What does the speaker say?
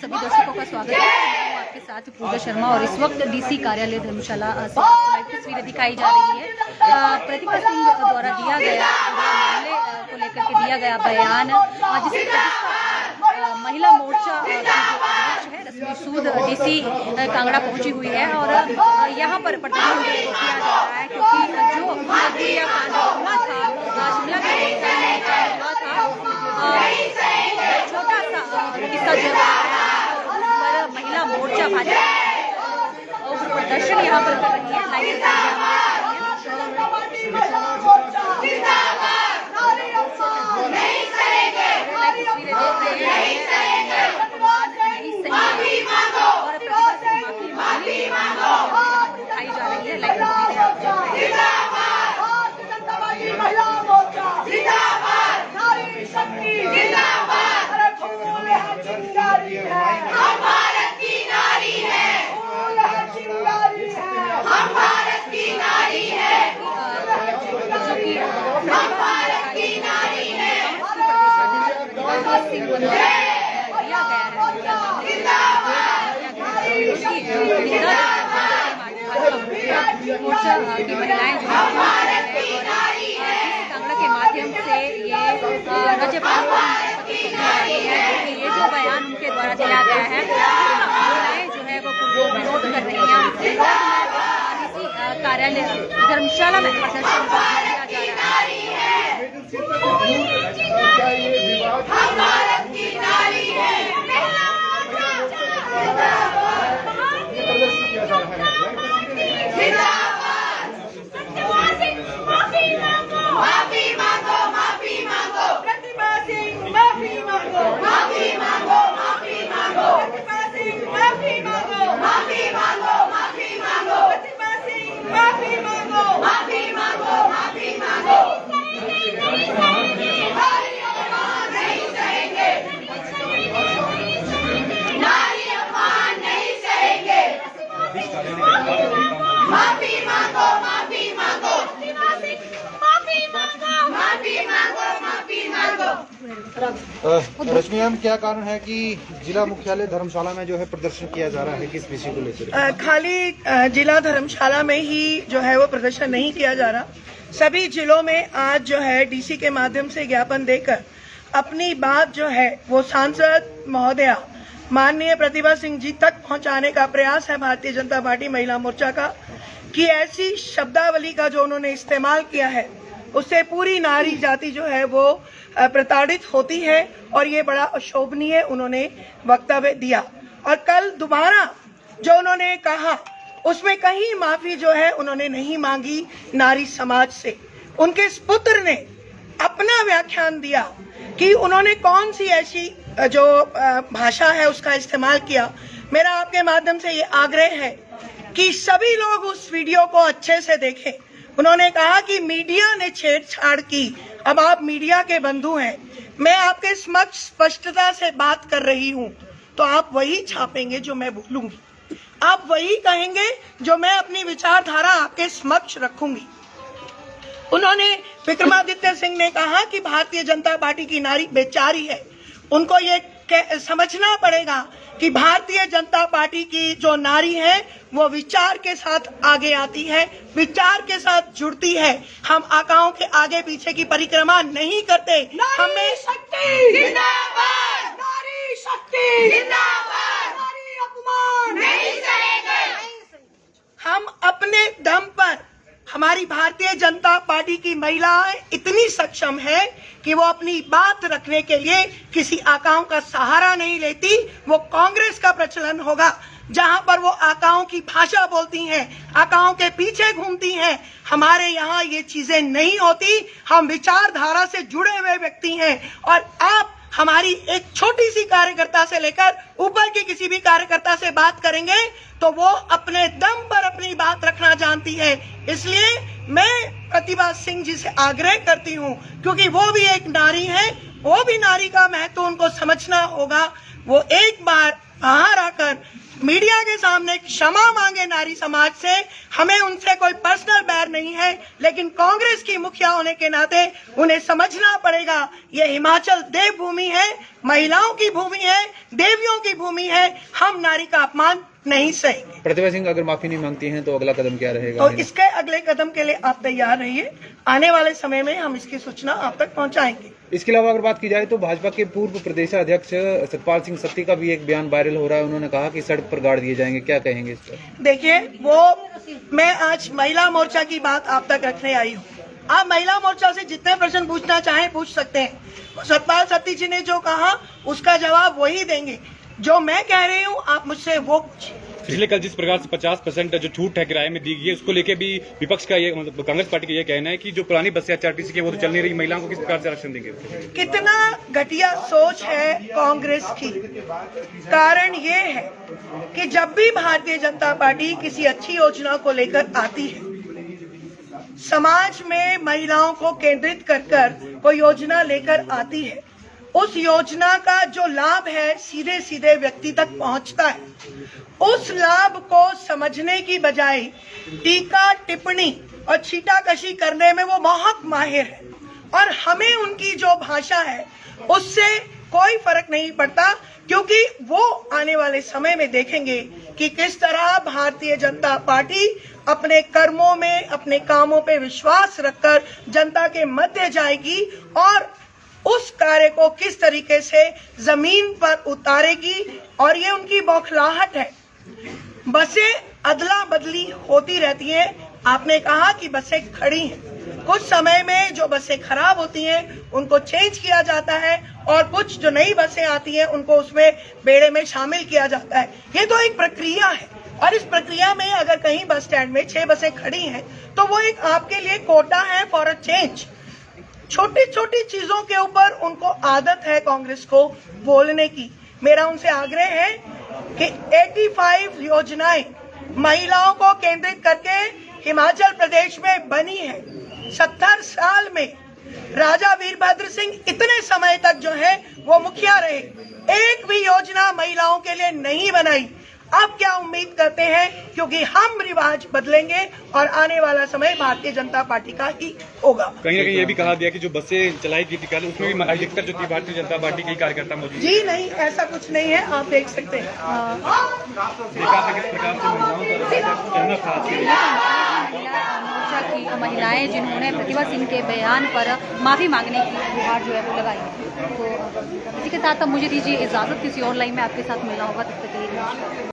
सभी दर्शकों का स्वागत है। मैं हूं आपके साथ पूजा शर्मा और इस वक्त डीसी कार्यालय धर्मशाला से लाइव तस्वीरें दिखाई जा रही है। प्रतिभा सिंह द्वारा दिया गया मामले को लेकर के दिया गया बयान, जिसके महिला मोर्चा की जो अध्यक्ष है रश्मि सूद डीसी कांगड़ा पहुंची हुई है और यहाँ पर प्रदर्शन किया जा रहा है, क्योंकि जो कांड हुआ था शिमला के हुआ था, छोटा सा किस्सा जो है उस पर महिला मोर्चा भाजपा और प्रदर्शन यहाँ पर कर रही है। उठाई जा रही है मोर्चा की महिलाएं जो कांगड़ा के माध्यम से ये राज्यपाल को कि ये जो बयान उनके द्वारा दिया गया है, महिलाएं जो है वो विरोध कर रही हैं। कार्यालय धर्मशाला में प्रदर्शन किया जा रहा है। रश्मि मैम, क्या कारण है कि जिला मुख्यालय धर्मशाला में जो है प्रदर्शन किया जा रहा है, किस विषय को लेकर? खाली जिला धर्मशाला में ही जो है वो प्रदर्शन नहीं किया जा रहा, सभी जिलों में आज जो है डीसी के माध्यम से ज्ञापन देकर अपनी बात जो है वो सांसद महोदया माननीय प्रतिभा सिंह जी तक पहुंचाने का प्रयास है भारतीय जनता पार्टी महिला मोर्चा का, कि ऐसी शब्दावली का जो उन्होंने इस्तेमाल किया है उससे पूरी नारी जाति जो है वो प्रताड़ित होती है और ये बड़ा अशोभनीय उन्होंने वक्तव्य दिया। और कल दोबारा जो उन्होंने कहा उसमें कहीं माफी जो है उन्होंने नहीं मांगी नारी समाज से। उनके पुत्र ने अपना व्याख्यान दिया कि उन्होंने कौन सी ऐसी जो भाषा है उसका इस्तेमाल किया। मेरा आपके माध्यम से ये आग्रह है कि सभी लोग उस वीडियो को अच्छे से देखें। उन्होंने कहा कि मीडिया ने छेड़छाड़ की, अब आप मीडिया के बंधु हैं, मैं आपके समक्ष स्पष्टता से बात कर रही हूं, तो आप वही छापेंगे जो मैं बोलूंगी, आप वही कहेंगे जो मैं अपनी विचारधारा आपके समक्ष रखूंगी। उन्होंने विक्रमादित्य सिंह ने कहा कि भारतीय जनता पार्टी की नारी बेचारी है, उनको ये समझना पड़ेगा कि भारतीय जनता पार्टी की जो नारी है वो विचार के साथ आगे आती है, विचार के साथ जुड़ती है। हम आकाओं के आगे पीछे की परिक्रमा नहीं करते। हमें शक्ति जिंदाबाद, नारी शक्ति जिंदाबाद, नारी अपमान नहीं सहेंगे। हम अपने दम पर, हमारी भारतीय जनता पार्टी की महिलाएं इतनी सक्षम है कि वो अपनी बात रखने के लिए किसी आकाओं का सहारा नहीं लेती। वो कांग्रेस का प्रचलन होगा जहां पर वो आकाओं की भाषा बोलती हैं, आकाओं के पीछे घूमती हैं। हमारे यहाँ ये चीजें नहीं होती। हम विचारधारा से जुड़े हुए व्यक्ति हैं और आप हमारी एक छोटी सी कार्यकर्ता से लेकर ऊपर की किसी भी कार्यकर्ता से बात करेंगे तो वो अपने दम पर अपनी बात रखना जानती है। इसलिए मैं प्रतिभा सिंह जी से आग्रह करती हूँ, क्योंकि वो भी एक नारी है, वो भी नारी का महत्व उनको समझना होगा। वो एक बार बाहर आकर मीडिया के सामने क्षमा मांगे नारी समाज से। हमें उनसे कोई पर्सनल बैर नहीं है, लेकिन कांग्रेस की मुखिया होने के नाते उन्हें समझना पड़ेगा ये हिमाचल देवभूमि है, महिलाओं की भूमि है, देवियों की भूमि है। हम नारी का अपमान नहीं सहेंगे। प्रतिभा सिंह अगर माफी नहीं मांगती हैं तो अगला कदम क्या रहेगा? तो इसके अगले कदम के लिए आप तैयार रहिए, आने वाले समय में हम इसकी सूचना आप तक पहुंचाएंगे। इसके अलावा अगर बात की जाए तो भाजपा के पूर्व प्रदेशाध्यक्ष सतपाल सिंह सत्ती का भी एक बयान वायरल हो रहा है। उन्होंने कहा कि सड़क पर गाड़ दिए जाएंगे, क्या कहेंगे इस पर? देखिए, मैं आज महिला मोर्चा की बात आप तक रखने आई हूँ। आप महिला मोर्चा से जितने प्रश्न पूछना चाहें पूछ सकते हैं। सतपाल सत्ती जी ने जो कहा उसका जवाब वही देंगे। जो मैं कह रही हूँ आप मुझसे वो पूछिए। पिछले कल जिस प्रकार से 50% जो छूट है किराए में दी गई है, उसको लेके भी विपक्ष का ये मतलब कांग्रेस पार्टी का ये कहना है कि जो पुरानी बसें आरटीसी की वो तो चल नहीं रही, महिलाओं को किस प्रकार से आरक्षण देंगे? कितना घटिया सोच है कांग्रेस की। कारण ये है कि जब भी भारतीय जनता पार्टी किसी अच्छी योजना को लेकर आती है, समाज में महिलाओं को केंद्रित कर कोई योजना लेकर आती है, उस योजना का जो लाभ है सीधे सीधे व्यक्ति तक पहुंचता है। उस लाभ को समझने की बजाय टीका टिप्पणी और छीटाकशी करने में वो बहुत माहिर है, और हमें उनकी जो भाषा है उससे कोई फर्क नहीं पड़ता, क्योंकि वो आने वाले समय में देखेंगे कि किस तरह भारतीय जनता पार्टी अपने कर्मों में, अपने कामों पे विश्वास रखकर जनता के मध्य जाएगी और उस कार्य को किस तरीके से जमीन पर उतारेगी। और ये उनकी बौखलाहट है। बसें अदला बदली होती रहती हैं। आपने कहा कि बसें खड़ी हैं, कुछ समय में जो बसें खराब होती हैं उनको चेंज किया जाता है, और कुछ जो नई बसें आती हैं उनको उसमें बेड़े में शामिल किया जाता है। ये तो एक प्रक्रिया है, और इस प्रक्रिया में अगर कहीं बस स्टैंड में 6 बसें खड़ी हैं तो वो एक आपके लिए कोटा है फॉर अ चेंज। छोटी छोटी चीजों के ऊपर उनको आदत है कांग्रेस को बोलने की। मेरा उनसे आग्रह है कि 85 योजनाएं महिलाओं को केंद्रित करके हिमाचल प्रदेश में बनी है। 70 साल में राजा वीरभद्र सिंह इतने समय तक जो है वो मुखिया रहे, एक भी योजना महिलाओं के लिए नहीं बनाई। अब क्या उम्मीद करते हैं, क्योंकि हम रिवाज बदलेंगे और आने वाला समय भारतीय जनता पार्टी का ही होगा। कहीं ना कहीं ये भी कहा गया कि जो बसें चलाई गई थी कल, उसमें भी अधिकतर जो थी भारतीय जनता पार्टी के कार्यकर्ता मौजूद। जी नहीं, ऐसा कुछ नहीं है, आप देख सकते हैं। मोर्चा की महिलाएं जिन्होंने प्रतिभा सिंह के बयान पर माफी मांगने की गुहार जो है वो लगाई। तो इसी के साथ अब मुझे दीजिए इजाजत, किसी और लाइन में आपके साथ मिलना होगा, तब तक के लिए।